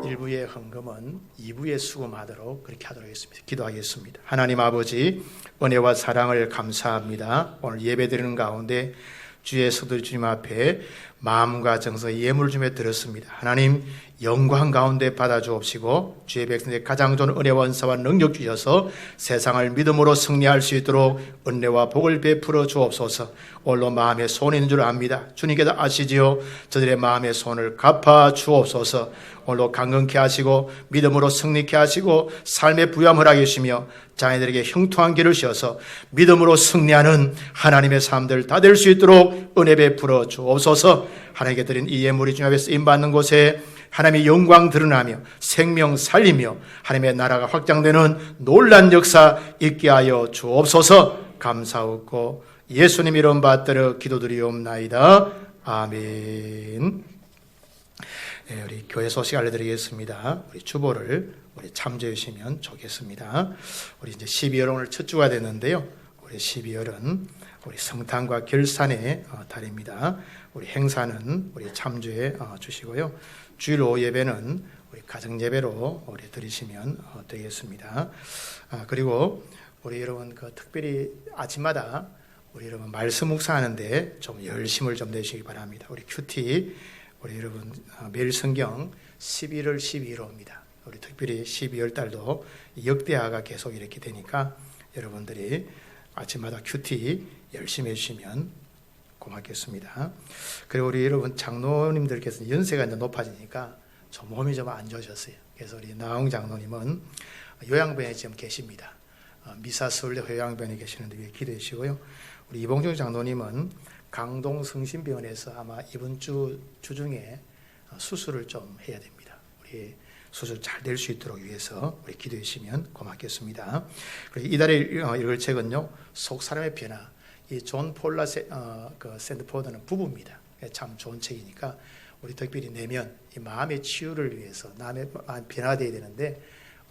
1부의 헌금은 2부에 수금하도록 그렇게 하도록 하겠습니다. 기도하겠습니다. 하나님 아버지, 은혜와 사랑을 감사합니다. 오늘 예배드리는 가운데 주의 성도 주님 앞에 마음과 정성 예물을 주며 드렸습니다. 하나님 영광 가운데 받아주옵시고 주의 백성들의 가장 좋은 은혜와 은사와 능력 주셔서 세상을 믿음으로 승리할 수 있도록 은혜와 복을 베풀어 주옵소서. 오늘로 마음의 소원이 있는 줄 압니다. 주님께서 아시지요. 저들의 마음의 소원을 갚아 주옵소서. 오늘로 강건케 하시고 믿음으로 승리케 하시고 삶의 부유함을 하게 하시며 자녀들에게 형통한 길을 씌어서 믿음으로 승리하는 하나님의 사람들 다 될 수 있도록 은혜 베풀어 주옵소서. 하나님께 드린 이 예물이 주님 앞에 쓰임받는 곳에 하나님의 영광 드러나며 생명 살리며 하나님의 나라가 확장되는 놀란 역사 있게 하여 주옵소서. 감사하고 예수님 이름 받들어 기도드리옵나이다. 아멘. 네, 우리 교회 소식 알려드리겠습니다. 우리 주보를 우리 참조해 주시면 좋겠습니다. 우리 이제 12월 오늘 첫 주가 됐는데요. 우리 12월은 우리 성탄과 결산의 달입니다. 우리 행사는 우리 참조해 주시고요. 주일 오후 예배는 우리 가정 예배로 우리 드리시면 되겠습니다. 그리고 우리 여러분 특별히 아침마다 우리 여러분 말씀 묵상하는데 좀 열심을 좀 내시기 바랍니다. 우리 큐티 우리 여러분 매일 성경 11월 12일호입니다. 우리 특별히 12월 달도 역대하가 계속 이렇게 되니까 여러분들이 아침마다 큐티 열심히 해주시면 고맙겠습니다. 그리고 우리 여러분 장로님들께서 연세가 이제 높아지니까 좀 몸이 좀 안 좋으셨어요. 그래서 우리 나홍 장로님은 요양병원에 지금 계십니다. 미사 서울대 요양병원에 계시는데 위에 기도해 주시고요. 우리 이봉중 장로님은 강동 성심병원에서 아마 이번 주 중에 수술을 좀 해야 됩니다. 우리 수술 잘 될 수 있도록 위해서 우리 기도해 주시면 고맙겠습니다. 그리고 이달에 읽을 책은요, 속 사람의 변화. 이 존 폴라 샌드포드는 부부입니다. 참 좋은 책이니까 우리 특별히 내면 이 마음의 치유를 위해서 마음의 변화되어야 되는데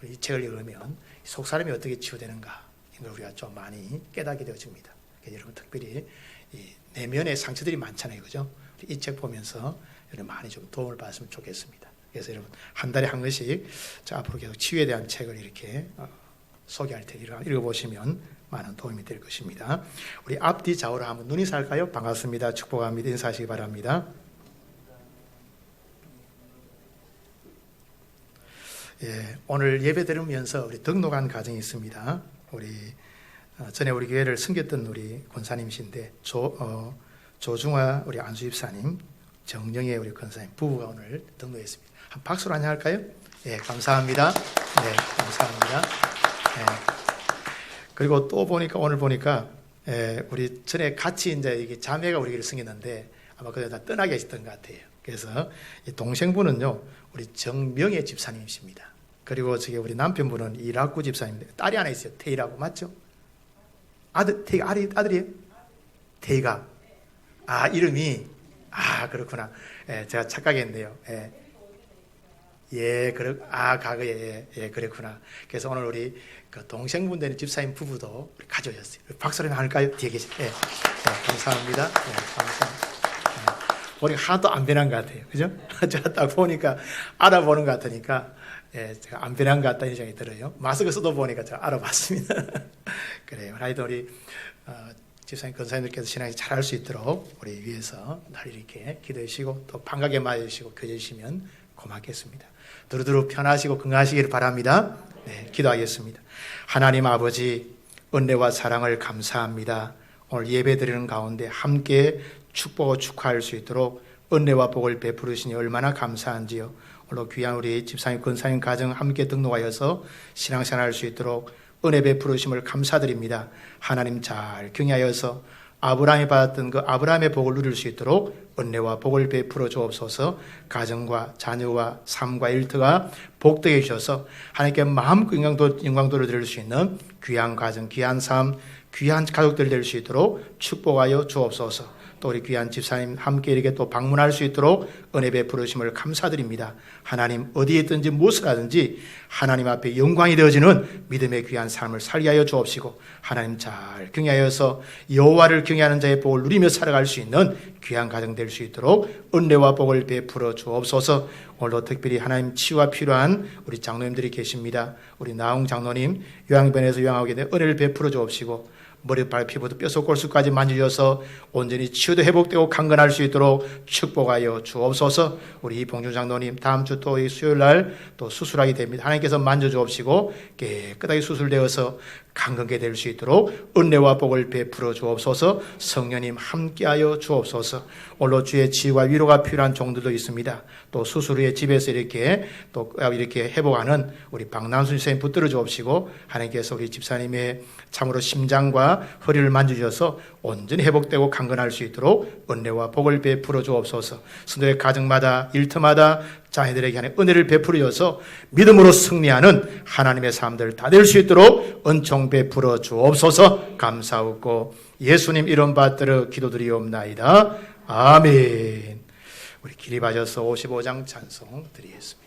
우리 이 책을 읽으면 속 사람이 어떻게 치유되는가 이걸 우리가 좀 많이 깨닫게 되어집니다. 여러분 특별히 이 내면의 상처들이 많잖아요, 그죠? 이 책 보면서 여러분 많이 좀 도움을 받으면 좋겠습니다. 그래서 여러분 한 달에 한 권씩 앞으로 계속 치유에 대한 책을 이렇게 소개할 테니 읽어보시면 많은 도움이 될 것입니다. 우리 앞뒤 좌우로 한번 눈이 살까요? 반갑습니다. 축복합니다. 인사하시기 바랍니다. 예, 오늘 예배 들으면서 우리 등록한 가정이 있습니다. 우리 전에 우리 교회를 섬겼던 우리 권사님이신데 조중화 우리 안수 집사님, 정영애 우리 권사님 부부가 오늘 등록했습니다. 한 박수로 안녕할까요? 예, 감사합니다. 네, 감사합니다. 예. 그리고 또 보니까 오늘 보니까 우리 전에 같이 이제 이게 자매가 우리 교회를 섬겼는데 아마 그때 다 떠나 계셨던 것 같아요. 그래서 이 동생분은요 우리 정명애 집사님이십니다. 그리고 저기 우리 남편분은 이락구 집사님인데 딸이 하나 있어요. 태희라고 맞죠? 태희가 아들이에요? 태희가 이름이 그렇구나. 예, 제가 착각했네요. 과거에 그랬구나. 그래서 오늘 우리 그 동생분 되는 집사님 부부도 우리 가져오셨어요. 박수를 할까요? 뒤에 계신. 감사합니다. 감사합니다. 보니까 하나도 안 변한 것 같아요. 그죠? 제가 딱 보니까 알아보는 것 같으니까 제가 안 변한 것 같다는 생각이 들어요. 마스크 써도 보니까 제가 알아봤습니다. 그래요. 하여튼 우리 집사님, 권사님들께서 신앙이 잘할 수 있도록 우리 위해서 날 이렇게 기도해 주시고 또 반갑게 맞아주시고 교제해 주시면 고맙겠습니다. 두루두루 편하시고 건강하시길 바랍니다. 네, 기도하겠습니다. 하나님 아버지, 은혜와 사랑을 감사합니다. 오늘 예배 드리는 가운데 함께 축복하고 축하할 수 있도록 은혜와 복을 베푸시니 얼마나 감사한지요. 오늘 귀한 우리 집사님, 권사님 가정 함께 등록하여서 신앙생활 할 수 있도록 은혜 베푸심을 감사드립니다. 하나님 잘 경외하여서 아브라함이 받았던 그 아브라함의 복을 누릴 수 있도록 은혜와 복을 베풀어 주옵소서. 가정과 자녀와 삶과 일터가 복되게 해주셔서 하나님께 마음껏 영광도를 드릴 수 있는 귀한 가정, 귀한 삶, 귀한 가족들 될 수 있도록 축복하여 주옵소서. 또 우리 귀한 집사님 함께 이렇게 또 방문할 수 있도록 은혜 베푸심을 감사드립니다. 하나님 어디에 있든지 무엇을 하든지 하나님 앞에 영광이 되어지는 믿음의 귀한 삶을 살게 하여 주옵시고 하나님 잘 경외하여서 여호와를 경외하는 자의 복을 누리며 살아갈 수 있는 귀한 가정 될 수 있도록 은혜와 복을 베풀어 주옵소서. 오늘도 특별히 하나님 치유가 필요한 우리 장로님들이 계십니다. 우리 나홍 장로님 요양병원에서 요양하게 된 은혜를 베풀어 주옵시고 머리, 발, 피부도 뼈속 골수까지 만지셔서 온전히 치유도 회복되고 강건할 수 있도록 축복하여 주옵소서. 우리 이봉준 장로님 다음 주 또 이 수요일 날 또 수술하게 됩니다. 하나님께서 만져주옵시고 깨끗하게 수술되어서 강건하게 될 수 있도록 은혜와 복을 베풀어 주옵소서. 성령님 함께하여 주옵소서. 오늘로 주의 치유와 위로가 필요한 종들도 있습니다. 또 수술 후에 집에서 이렇게 회복하는 우리 박남순 선생님 붙들어 주옵시고 하나님께서 우리 집사님의 참으로 심장과 허리를 만지셔서 온전히 회복되고 강건할 수 있도록 은혜와 복을 베풀어 주옵소서. 성도의 가정마다 일터마다 자녀들에게 하나님 은혜를 베풀어서 믿음으로 승리하는 하나님의 사람들 다 될 수 있도록 은총 베풀어 주옵소서. 감사하고 예수님 이름 받들어 기도드리옵나이다. 아멘. 우리 길이 빠져서 55장 찬송 드리겠습니다.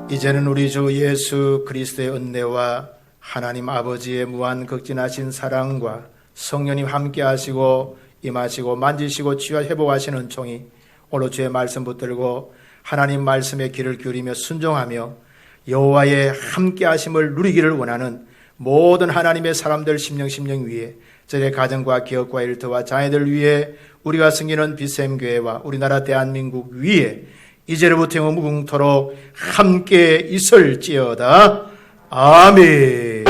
이제는 우리 주 예수 그리스도의 은혜와 하나님 아버지의 무한 극진하신 사랑과 성령님 함께 하시고 임하시고 만지시고 치유와 회복하시는 종이 오늘 주의 말씀 붙들고 하나님 말씀에 귀를 기울이며 순종하며 여호와의 함께 하심을 누리기를 원하는 모든 하나님의 사람들 심령 위에 저의 가정과 기업과 일터와 자녀들 위에 우리가 섬기는 BCM교회와 우리나라 대한민국 위에 이제로부터 무궁토록 함께 있을지어다. 아멘.